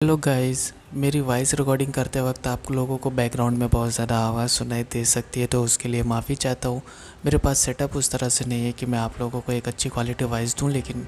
Hello guys, मेरी voice recording करते वक्त आप लोगों को बैकग्राउंड में बहुत ज़्यादा आवाज़ सुनाई दे सकती है, तो उसके लिए माफ़ी चाहता हूँ। मेरे पास सेटअप उस तरह से नहीं है कि मैं आप लोगों को एक अच्छी क्वालिटी वॉइस दूँ, लेकिन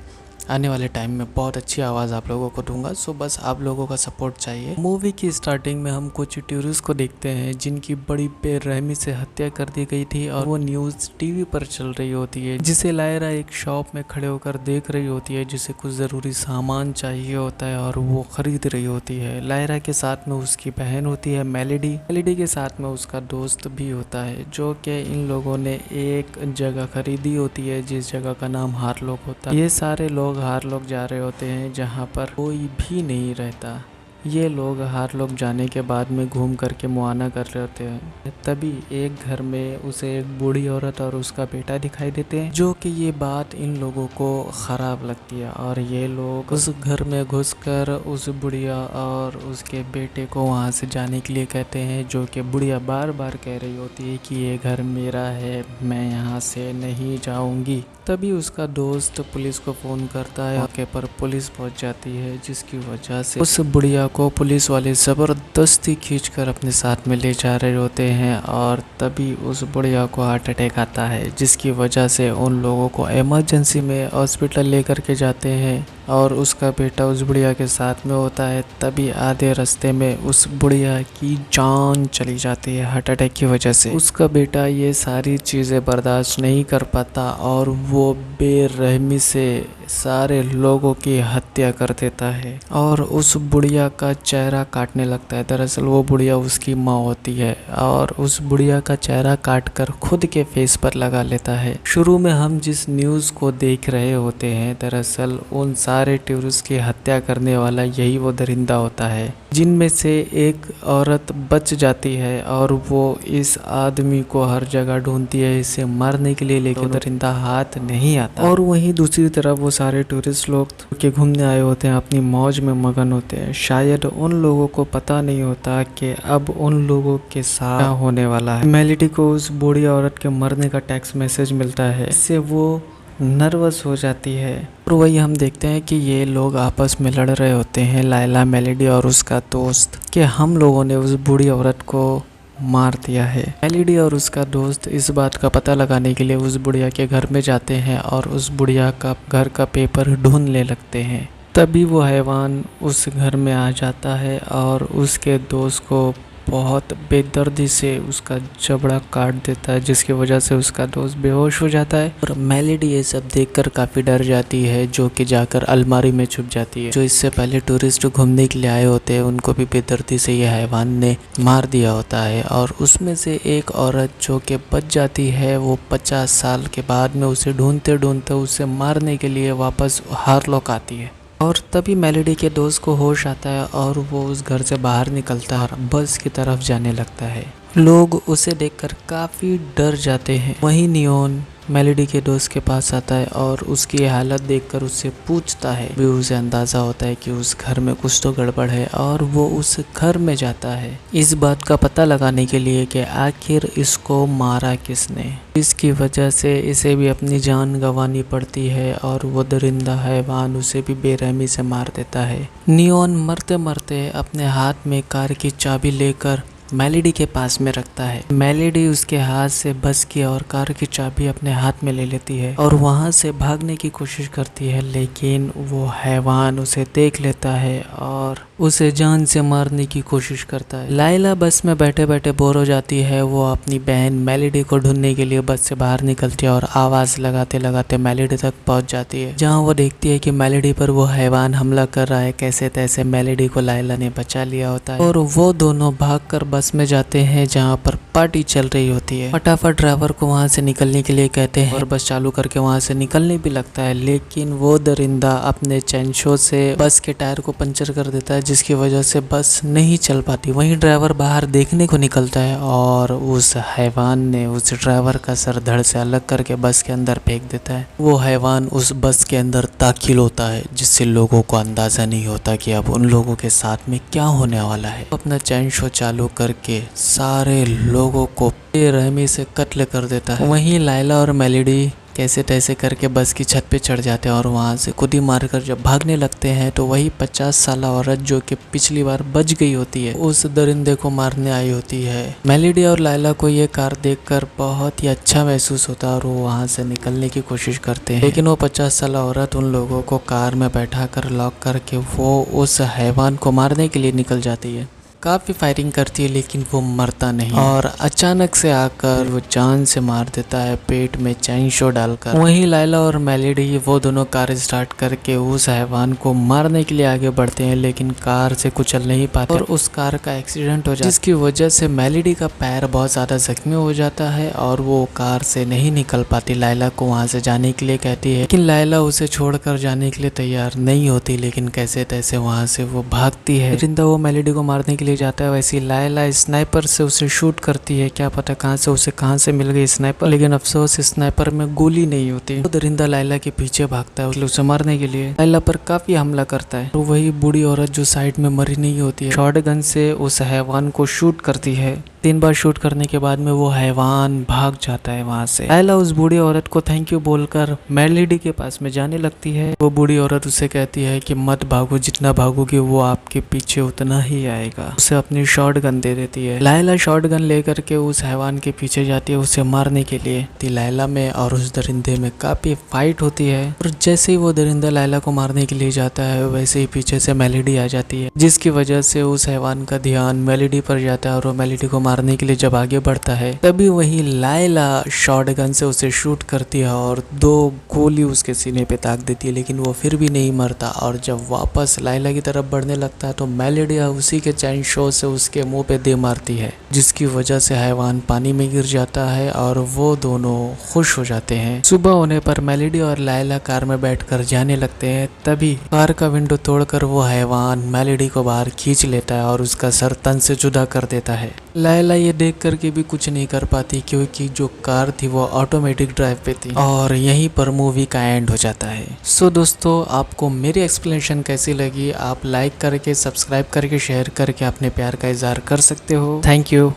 आने वाले टाइम में बहुत अच्छी आवाज़ आप लोगों को दूंगा। सो बस आप लोगों का सपोर्ट चाहिए। मूवी की स्टार्टिंग में हम कुछ टूरिस्ट को देखते हैं जिनकी बड़ी बेरहमी से हत्या कर दी गई थी, और वो न्यूज़ टीवी पर चल रही होती है, जिसे लायरा एक शॉप में खड़े होकर देख रही होती है, जिसे कुछ ज़रूरी सामान चाहिए होता है और वो ख़रीद रही होती है। लायरा के साथ में उसकी बहन होती है मेलेडी। मेलेडी के साथ में उसका दोस्त भी होता है, जो कि इन लोगों ने एक जगह खरीदी होती है जिस जगह का नाम हार्लोक होता है। ये सारे लोग हार्लोक जा रहे होते हैं जहाँ पर कोई भी नहीं रहता। ये लोग हार्लोक जाने के बाद में घूम करके मुआयना कर रहे होते हैं। तभी एक घर में उसे एक बूढ़ी औरत और उसका बेटा दिखाई देते हैं, जो कि ये बात इन लोगों को ख़राब लगती है, और ये लोग उस घर में घुसकर उस बुढ़िया और उसके बेटे को वहाँ से जाने के लिए कहते हैं, जो कि बुढ़िया बार बार कह रही होती है कि ये घर मेरा है, मैं यहाँ से नहीं जाऊँगी। तभी उसका दोस्त पुलिस को फ़ोन करता है। मौके पर पुलिस पहुंच जाती है, जिसकी वजह से उस बुढ़िया को पुलिस वाले ज़बरदस्ती खींचकर अपने साथ में ले जा रहे होते हैं, और तभी उस बुढ़िया को हार्ट अटैक आता है, जिसकी वजह से उन लोगों को इमरजेंसी में हॉस्पिटल लेकर के जाते हैं, और उसका बेटा उस बुढ़िया के साथ में होता है। तभी आधे रास्ते में उस बुढ़िया की जान चली जाती है हार्ट अटैक की वजह से। उसका बेटा ये सारी चीज़ें बर्दाश्त नहीं कर पाता और वो बेरहमी से सारे लोगों की हत्या कर देता है और उस बुढ़िया का चेहरा काटने लगता है। दरअसल वो बुढ़िया उसकी माँ होती है, और उस बुढ़िया का चेहरा काटकर खुद के फेस पर लगा लेता है। शुरू में हम जिस न्यूज़ को देख रहे होते हैं, दरअसल उन सारे टूरिस्ट की हत्या करने वाला यही वो दरिंदा होता है, जिनमें से एक औरत बच जाती है और वो इस आदमी को हर जगह ढूंढती है इसे मारने के लिए, लेकिन दरिंदा हाथ नहीं आता। और वहीं दूसरी तरफ वो सारे टूरिस्ट लोग के घूमने आए होते हैं, अपनी मौज में मगन होते हैं। शायद उन लोगों को पता नहीं होता कि अब उन लोगों के साथ क्या होने वाला है। मेलेडी को उस बूढ़ी औरत के मरने का टेक्स्ट मैसेज मिलता है, इससे वो नर्वस हो जाती है। और वही हम देखते हैं कि ये लोग आपस में लड़ रहे होते हैं, लायला, मेलेडी और उसका दोस्त, कि हम लोगों ने उस बूढ़ी औरत को मार दिया है। मेलेडी और उसका दोस्त इस बात का पता लगाने के लिए उस बुढ़िया के घर में जाते हैं और उस बुढ़िया का घर का पेपर ढूंढने लगते हैं। तभी वो हैवान उस घर में आ जाता है और उसके दोस्त को बहुत बेदर्दी से उसका जबड़ा काट देता है, जिसकी वजह से उसका दोस्त बेहोश हो जाता है। और मेलेडी ये सब देखकर काफ़ी डर जाती है, जो कि जाकर अलमारी में छुप जाती है। जो इससे पहले टूरिस्ट घूमने के लिए आए होते हैं, उनको भी बेदर्दी से ये हैवान ने मार दिया होता है। और उसमें से एक औरत जो कि बच जाती है, वो 50 साल के बाद में उसे ढूंढते ढूंढते उसे मारने के लिए वापस हार्लोक आती है। और तभी मेलेडी के दोस्त को होश आता है और वो उस घर से बाहर निकलता है और बस की तरफ जाने लगता है। लोग उसे देखकर काफ़ी डर जाते हैं। वहीं नियोन मेलेडी के दोस्त के पास आता है और उसकी हालत देखकर उससे पूछता है। भी उसे अंदाज़ा होता है कि उस घर में कुछ तो गड़बड़ है, और वो उस घर में जाता है इस बात का पता लगाने के लिए कि आखिर इसको मारा किसने। इसकी वजह से इसे भी अपनी जान गंवानी पड़ती है और वो दरिंदा हैवान उसे भी बेरहमी से मार देता है। नियोन मरते मरते अपने हाथ में कार की चाबी लेकर मेलेडी के पास में रखता है। मेलेडी उसके हाथ से बस की और कार की चाबी अपने हाथ में ले लेती है और वहां से भागने की कोशिश करती है, लेकिन वो हैवान उसे देख लेता है और उसे जान से मारने की कोशिश करता है। लायला बस में बैठे बैठे बोर हो जाती है। वो अपनी बहन मेलेडी को ढूंढने के लिए बस से बाहर निकलती है और आवाज़ लगाते लगाते मेलेडी तक पहुंच जाती है, जहां वो देखती है कि मेलेडी पर वो हैवान हमला कर रहा है। कैसे तैसे मेलेडी को लायला ने बचा लिया होता है और वो दोनों भागकर बस में जाते हैं, जहां पर पार्टी चल रही होती है। फटाफट ड्राइवर को वहां से निकलने के लिए कहते हैं और बस चालू करके वहां से निकलने भी लगता है, लेकिन वो दरिंदा अपने चैनशो से बस के टायर को पंचर कर देता है, जिसकी वजह से बस नहीं चल पाती। वहीं ड्राइवर बाहर देखने को निकलता है और उस हैवान ने उस ड्राइवर का सर धड़ से अलग करके बस के अंदर फेंक देता है। वो हैवान उस बस के अंदर दाखिल होता है, जिससे लोगों को अंदाजा नहीं होता कि अब उन लोगों के साथ में क्या होने वाला है। अपना चैन शो चालू करके सारे लोगों को बेरहमी से कत्ल कर देता है। वहीं लायला और मेलेडी कैसे तैसे करके बस की छत पे चढ़ जाते हैं और वहाँ से कुदी मारकर जब भागने लगते हैं तो वही 50 साल औरत जो कि पिछली बार बच गई होती है उस दरिंदे को मारने आई होती है। मेलोडी और लायला को ये कार देखकर बहुत ही अच्छा महसूस होता है और वो वहाँ से निकलने की कोशिश करते हैं, लेकिन वो 50 साल औरत उन लोगों को कार में बैठा कर लॉक करके वो उस हैवान को मारने के लिए निकल जाती है। काफ़ी फायरिंग करती है लेकिन वो मरता नहीं और अचानक से आकर वो जान से मार देता है पेट में चैन शो डालकर। वहीं लायला और मेलोडी वो दोनों कार स्टार्ट करके उस हैवान को मारने के लिए आगे बढ़ते हैं, लेकिन कार से कुचल नहीं पाते और उस कार का एक्सीडेंट हो जाता है, जिसकी वजह से मेलोडी का पैर बहुत ज़्यादा जख्मी हो जाता है और वो कार से नहीं निकल पाती। लायला को वहाँ से जाने के लिए कहती है, लेकिन लायला उसे छोड़कर जाने के लिए तैयार नहीं होती, लेकिन कैसे तैसे वहाँ से वो भागती है। दरिंदा वो मेलोडी को मारने के लिए जाता है, वैसे लायला स्नाइपर से उसे शूट करती है। क्या पता कहाँ से मिल गई स्नाइपर, लेकिन अफसोस स्नाइपर में गोली नहीं होती। तो दरिंदा लायला के पीछे भागता है उसे मारने के लिए। लायला पर काफी हमला करता है तो वही बूढ़ी औरत जो साइड में मरी नहीं होती है शॉट गन से उस हैवान को शूट करती है। 3 बार शूट करने के बाद में वो हैवान भाग जाता है वहाँ से। लायला उस बूढ़ी औरत को थैंक यू बोलकर मेलोडी के पास में जाने लगती है। वो बूढ़ी औरत उसे कहती है कि मत भागो, जितना भागोगे वो आपके पीछे उतना ही आएगा। उसे अपनी शॉट गन दे देती है। लायला शॉट गन लेकर के उस हैवान के पीछे जाती है उसे मारने के लिए। लायला में और उस दरिंदे में काफी फाइट होती है और जैसे ही वो दरिंदा लायला को मारने के लिए जाता है वैसे ही पीछे से मेलोडी आ जाती है, जिसकी वजह से उस हैवान का ध्यान मेलोडी पर जाता है और वो मेलोडी को मारने के लिए जब आगे बढ़ता है तभी वही लायला शॉटगन से उसे शूट करती है और 2 गोली उसके सीने पे ताक देती है, लेकिन वो फिर भी नहीं मरता। और जब वापस लायला की तरफ बढ़ने लगता है तो मेलोडी उसी के चैन शो से उसके मुंह पे दे मारती है, जिसकी वजह से हैवान पानी में गिर जाता है और वो दोनों खुश हो जाते हैं। सुबह होने पर मेलोडी और लायला कार में बैठकर जाने लगते हैं, तभी कार का विंडो तोड़कर वो हैवान मेलोडी को बाहर खींच लेता है और उसका सर तन से जुदा कर देता है। लायला ये देख करके भी कुछ नहीं कर पाती क्योंकि जो कार थी वो ऑटोमेटिक ड्राइव पे थी और यहीं पर मूवी का एंड हो जाता है। सो दोस्तों, आपको मेरी एक्सप्लेनेशन कैसी लगी? आप लाइक करके, सब्सक्राइब करके, शेयर करके अपने प्यार का इजहार कर सकते हो। Thank you.